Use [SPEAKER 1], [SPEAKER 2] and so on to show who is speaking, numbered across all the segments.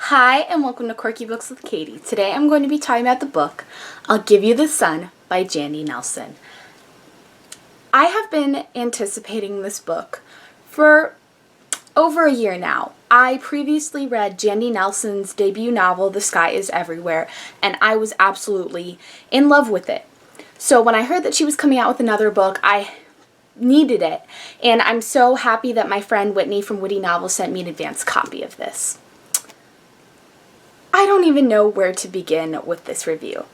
[SPEAKER 1] Hi, and welcome to Quirky Books with Katie. Today I'm going to be talking about the book I'll Give You the Sun by Jandy Nelson. I have been anticipating this book for over a year now. I previously read Jandy Nelson's debut novel, The Sky is Everywhere, and I was absolutely in love with it. So when I heard that she was coming out with another book, I needed it, and I'm so happy that my friend Whitney from Witty Novels sent me an advance copy of this. I don't even know where to begin with this review.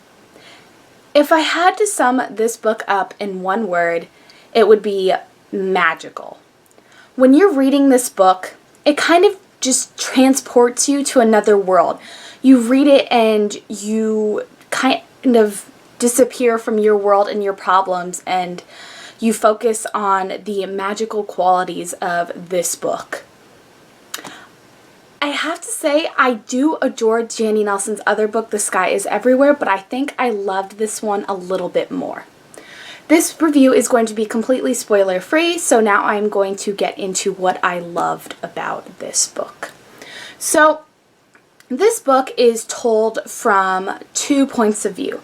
[SPEAKER 1] If I had to sum this book up in one word, it would be magical. When you're reading this book, it kind of just transports you to another world. You read it and you kind of disappear from your world and your problems, and you focus on the magical qualities of this book. I have to say, I do adore Jandy Nelson's other book, The Sky is Everywhere, but I think I loved this one a little bit more. This review is going to be completely spoiler-free, so now I'm going to get into what I loved about this book. So, this book is told from 2 points of view.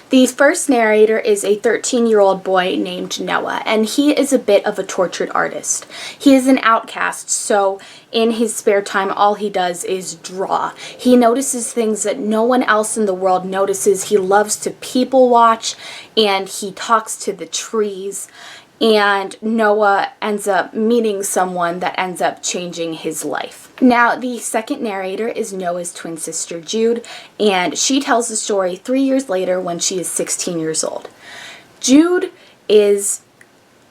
[SPEAKER 1] The first narrator is a 13-year-old boy named Noah, and he is a bit of a tortured artist. He is an outcast, so in his spare time all he does is draw. He notices things that no one else in the world notices. He loves to people watch, and he talks to the trees. And Noah ends up meeting someone that ends up changing his life. Now, the second narrator is Noah's twin sister, Jude, and she tells the story 3 years later when she is 16 years old. Jude is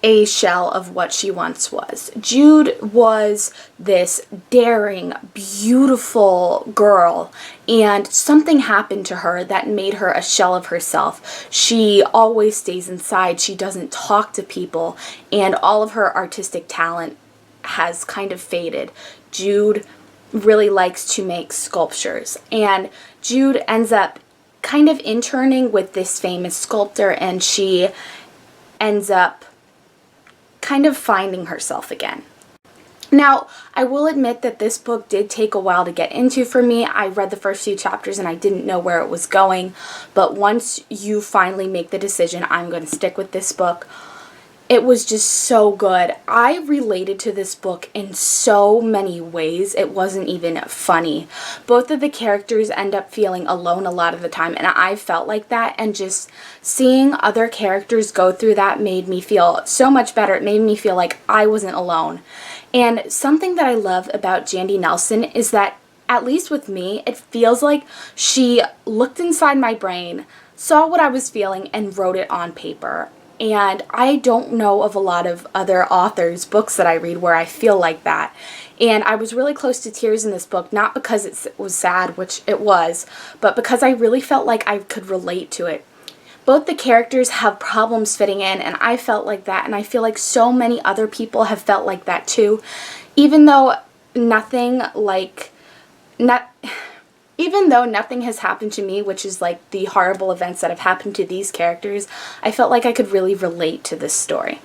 [SPEAKER 1] a shell of what she once was. Jude was this daring, beautiful girl, and something happened to her that made her a shell of herself. She always stays inside, she doesn't talk to people, and all of her artistic talent has kind of faded. Jude really likes to make sculptures, and Jude ends up kind of interning with this famous sculptor, and she ends up kind of finding herself again. Now, I will admit that this book did take a while to get into for me. I read the first few chapters and I didn't know where it was going, but once you finally make the decision, I'm going to stick with this book, it was just so good. I related to this book in so many ways. It wasn't even funny. Both of the characters end up feeling alone a lot of the time, and I felt like that, and just seeing other characters go through that made me feel so much better. It made me feel like I wasn't alone. And something that I love about Jandy Nelson is that, at least with me, it feels like she looked inside my brain, saw what I was feeling, and wrote it on paper. And I don't know of a lot of other authors' books that I read where I feel like that. And I was really close to tears in this book, not because it was sad, which it was, but because I really felt like I could relate to it. Both the characters have problems fitting in, and I felt like that, and I feel like so many other people have felt like that too. Even though nothing has happened to me, which is like the horrible events that have happened to these characters, I felt like I could really relate to this story.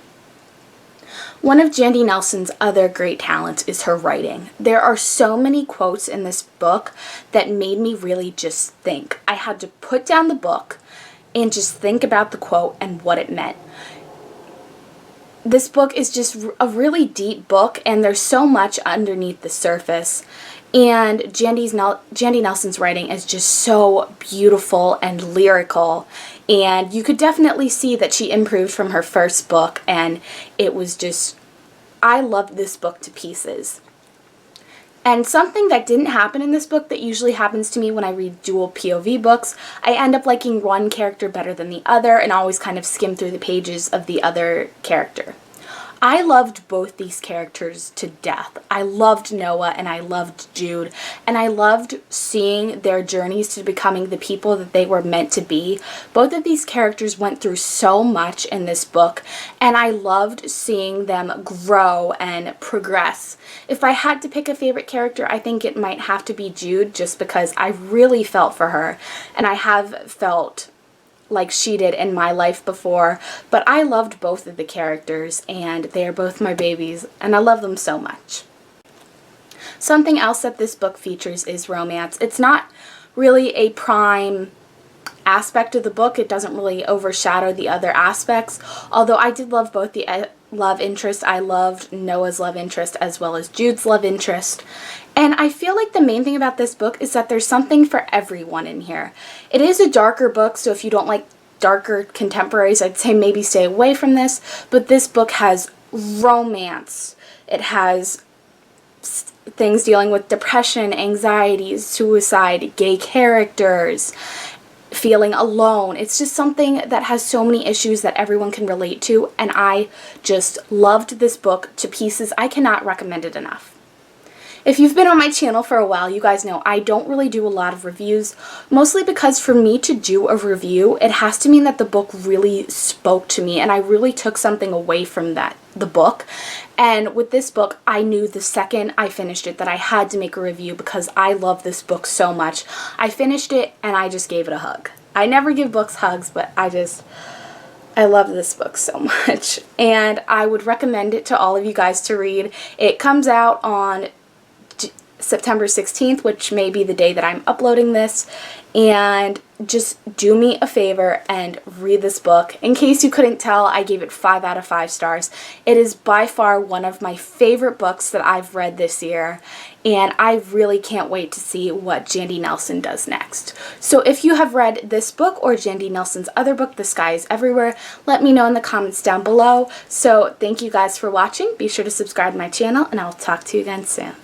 [SPEAKER 1] One of Jandy Nelson's other great talents is her writing. There are so many quotes in this book that made me really just think. I had to put down the book and just think about the quote and what it meant. This book is just a really deep book, and there's so much underneath the surface. And Jandy Nelson's writing is just so beautiful and lyrical, and you could definitely see that she improved from her first book, and it was just, I loved this book to pieces. And something that didn't happen in this book that usually happens to me when I read dual POV books, I end up liking one character better than the other and always kind of skim through the pages of the other character. I loved both these characters to death. I loved Noah and I loved Jude, and I loved seeing their journeys to becoming the people that they were meant to be. Both of these characters went through so much in this book, and I loved seeing them grow and progress. If I had to pick a favorite character, I think it might have to be Jude, just because I really felt for her, and I have felt like she did in my life before, but I loved both of the characters, and they are both my babies, and I love them so much. Something else that this book features is romance. It's not really a prime aspect of the book. It doesn't really overshadow the other aspects, although I did love both the love interest. I loved Noah's love interest as well as Jude's love interest. And I feel like the main thing about this book is that there's something for everyone in here. It is a darker book, so if you don't like darker contemporaries, I'd say maybe stay away from this, but this book has romance. It has things dealing with depression, anxiety, suicide, gay characters, feeling alone. It's just something that has so many issues that everyone can relate to, and I just loved this book to pieces. I cannot recommend it enough. If you've been on my channel for a while, you guys know I don't really do a lot of reviews, mostly because for me to do a review, it has to mean that the book really spoke to me and I really took something away from the book. And with this book, I knew the second I finished it that I had to make a review because I love this book so much. I finished it and I just gave it a hug. I never give books hugs, but I love this book so much. And I would recommend it to all of you guys to read. It comes out on September 16th, which may be the day that I'm uploading this, and just do me a favor and read this book. In case you couldn't tell, I gave it 5 out of 5 stars. It is by far one of my favorite books that I've read this year, and I really can't wait to see what Jandy Nelson does next. So if you have read this book or Jandy Nelson's other book, The Sky is Everywhere, let me know in the comments down below. So thank you guys for watching. Be sure to subscribe to my channel, and I'll talk to you again soon.